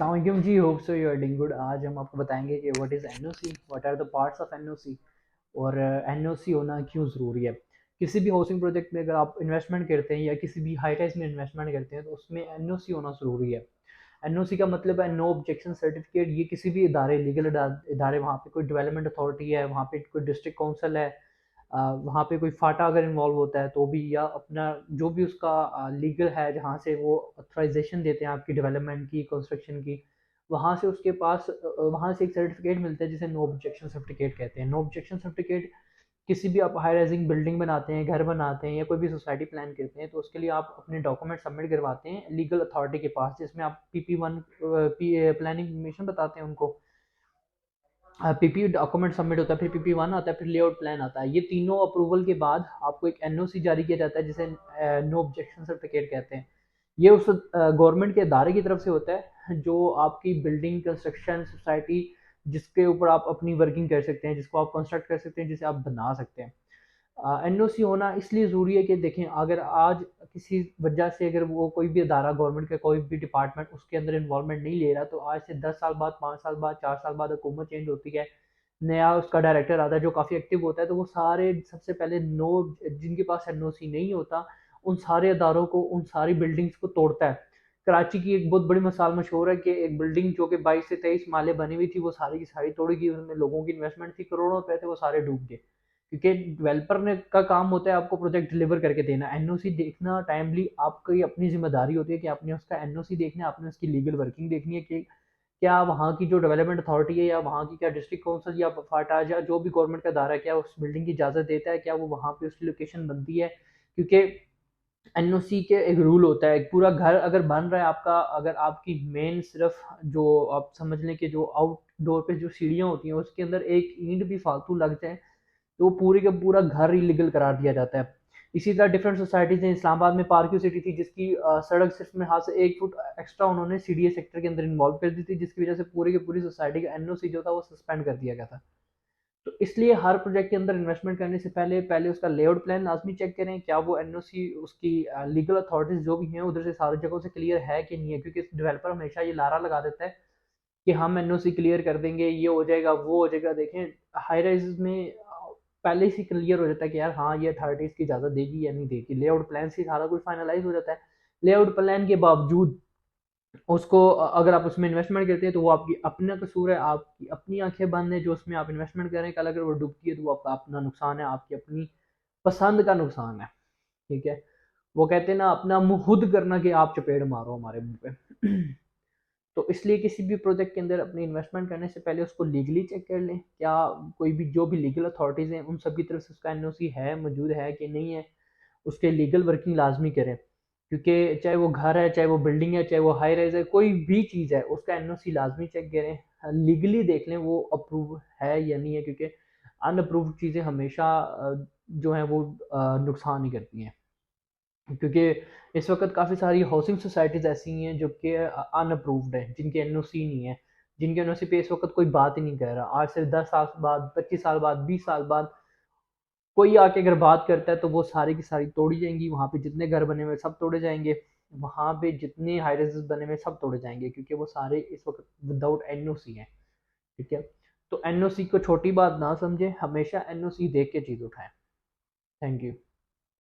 अस्सलाम वालेकुम जी, hope so you are doing good. आज हम आपको बताएंगे कि what is NOC, what are the parts of NOC और एनओसी होना क्यों ज़रूरी है। किसी भी हाउसिंग प्रोजेक्ट में अगर आप इन्वेस्टमेंट करते हैं या किसी भी हाई राइज में इन्वेस्टमेंट करते हैं तो उसमें एनओसी होना ज़रूरी है। एनओसी का मतलब है नो ऑब्जेक्शन सर्टिफिकेट। ये किसी भी इदारे, लीगल इदारे, वहाँ पे कोई डेवलपमेंट अथॉरिटी है, वहाँ पे कोई डिस्ट्रिक्ट काउंसिल है, वहाँ पे कोई फाटा अगर इन्वॉल्व होता है तो भी, या अपना जो भी उसका लीगल है जहाँ से वो ऑथराइजेशन देते हैं आपकी डेवलपमेंट की, कंस्ट्रक्शन की, वहाँ से उसके पास वहाँ से एक सर्टिफिकेट मिलता है जिसे नो ऑब्जेक्शन सर्टिफिकेट कहते हैं। नो ऑब्जेक्शन सर्टिफिकेट किसी भी आप हाई राइजिंग बिल्डिंग बनाते हैं, घर बनाते हैं या कोई भी सोसाइटी प्लान करते हैं तो उसके लिए आप अपने डॉक्यूमेंट सबमिट करवाते हैं लीगल अथॉरिटी के पास, जिसमें आप PP1 प्लानिंग परमिशन बताते हैं उनको। पीपी डॉक्यूमेंट सबमिट होता है, फिर PP1 आता है, फिर लेआउट प्लान आता है। ये तीनों अप्रूवल के बाद आपको एक एनओसी जारी किया जाता है जिसे नो ऑब्जेक्शन सर्टिफिकेट कहते हैं। ये उस गवर्नमेंट के इदारे की तरफ से होता है जो आपकी बिल्डिंग कंस्ट्रक्शन सोसाइटी, जिसके ऊपर आप अपनी वर्किंग कर सकते हैं, जिसको आप कंस्ट्रक्ट कर सकते हैं, जिसे आप बना सकते हैं। एनओसी होना इसलिए ज़रूरी है कि देखें, अगर आज किसी वजह से अगर वो कोई भी अदारा, गवर्नमेंट का कोई भी डिपार्टमेंट उसके अंदर इन्वॉल्वमेंट नहीं ले रहा, तो आज से 10 साल बाद, 5 साल बाद, 4 साल बाद हुकूमत चेंज होती है, नया उसका डायरेक्टर आता है जो काफ़ी एक्टिव होता है, तो वो सारे सबसे पहले नो, जिनके पास एनओसी नहीं होता, उन सारे अदारों को, उन सारी बिल्डिंग्स को तोड़ता है। कराची की एक बहुत बड़ी मिसाल मशहूर है कि एक बिल्डिंग जो कि 22 से 23 माले बनी हुई थी, वो सारी की सारी तोड़ी गई। उसमें लोगों की इन्वेस्टमेंट थी, करोड़ों रुपए थे, वो सारे डूब गए। क्योंकि डेवलपर ने का काम होता है आपको प्रोजेक्ट डिलीवर करके देना। एनओसी देखना टाइमली आपकी अपनी जिम्मेदारी होती है कि आपने उसका एनओसी देखना है, आपने उसकी लीगल वर्किंग देखनी है कि क्या वहाँ की जो डेवलपमेंट अथॉरिटी है या वहाँ की क्या डिस्ट्रिक्ट काउंसिल या फाटा या जो भी गवर्नमेंट का दायरा है, क्या उस बिल्डिंग की इजाज़त देता है, क्या वो वहाँ पे उसकी लोकेशन बनती है। क्योंकि एनओसी के एक रूल होता है, एक पूरा घर अगर बन रहा है आपका, अगर आपकी मेन सिर्फ जो आप समझ लें कि जो आउटडोर पे जो सीढ़ियाँ होती हैं उसके अंदर एक ईंट भी फालतू लग जाए तो पूरी का पूरा घर इलीगल करार दिया जाता है। इसी तरह डिफरेंट सोसाइटीज हैं। इस्लामाबाद में पार्क्यू सिटी थी जिसकी सड़क सिर्फ में हाथ से 1 फुट एक्स्ट्रा उन्होंने सीडीए सेक्टर के अंदर इन्वॉल्व कर दी थी, जिसकी वजह से पूरी की पूरी सोसाइटी का एनओसी जो था वो सस्पेंड कर दिया गया था। तो इसलिए हर प्रोजेक्ट के अंदर इन्वेस्टमेंट करने से पहले पहले उसका लेआउट प्लान लाजमी चेक करें, क्या वो एनओसी उसकी लीगल अथॉरिटीज जो भी हैं उधर से सारी जगहों से क्लियर है कि नहीं है। क्योंकि डेवलपर हमेशा ये लारा लगा देता है कि हम एनओसी क्लियर कर देंगे, ये हो जाएगा, वो हो जाएगा। देखें, हाई राइज में पहले से क्लियर हो जाता है कि यार हाँ, ये अथॉरिटीज की इजाज़त देगी या नहीं देगी। लेआउट प्लान से सारा कुछ फाइनलाइज हो जाता है। लेआउट प्लान के बावजूद उसको अगर आप उसमें इन्वेस्टमेंट करते हैं तो वो आपकी अपना कसूर है, आपकी अपनी आंखें बंद है जो उसमें आप इन्वेस्टमेंट करें। कल अगर वो डूबती है तो वो आपका अपना नुकसान है, आपकी अपनी पसंद का नुकसान है। ठीक है, वो कहते हैं ना, अपना मुंह खुद करना कि आप चपेड़ मारो हमारे मुंह पे। तो इसलिए किसी भी प्रोजेक्ट के अंदर अपनी इन्वेस्टमेंट करने से पहले उसको लीगली चेक कर लें, क्या कोई भी जो भी लीगल अथॉरिटीज़ हैं उन सब की तरफ से उसका एनओसी है, मौजूद है कि नहीं है। उसके लीगल वर्किंग लाजमी करें, क्योंकि चाहे वो घर है, चाहे वो बिल्डिंग है, चाहे वो हाई राइज है, कोई भी चीज़ है, उसका एनओसी लाजमी चेक करें, लीगली देख लें वो अप्रूव है या नहीं है। क्योंकि अनअप्रूव्ड चीज़ें हमेशा जो हैं वो नुकसान ही करती हैं। क्योंकि इस वक्त काफ़ी सारी हाउसिंग सोसाइटीज़ ऐसी हैं जो कि अनअप्रूव्ड हैं, जिनके एनओसी नहीं है, जिनके एनओसी पे इस वक्त कोई बात ही नहीं कर रहा। आज से 10 साल बाद, 25 साल बाद, 20 साल बाद कोई आके अगर बात करता है तो वो सारी की सारी तोड़ी जाएंगी। वहाँ पे जितने घर बने हुए सब तोड़े जाएंगे, वहाँ पे जितने हाई राइजेस बने हुए सब तोड़े जाएंगे, क्योंकि वो सारे इस वक्त विदाउट एनओसी हैं। ठीक है, तो एनओसी को छोटी बात ना समझें, हमेशा एनओसी देख के चीज़ उठाएं। Thank you.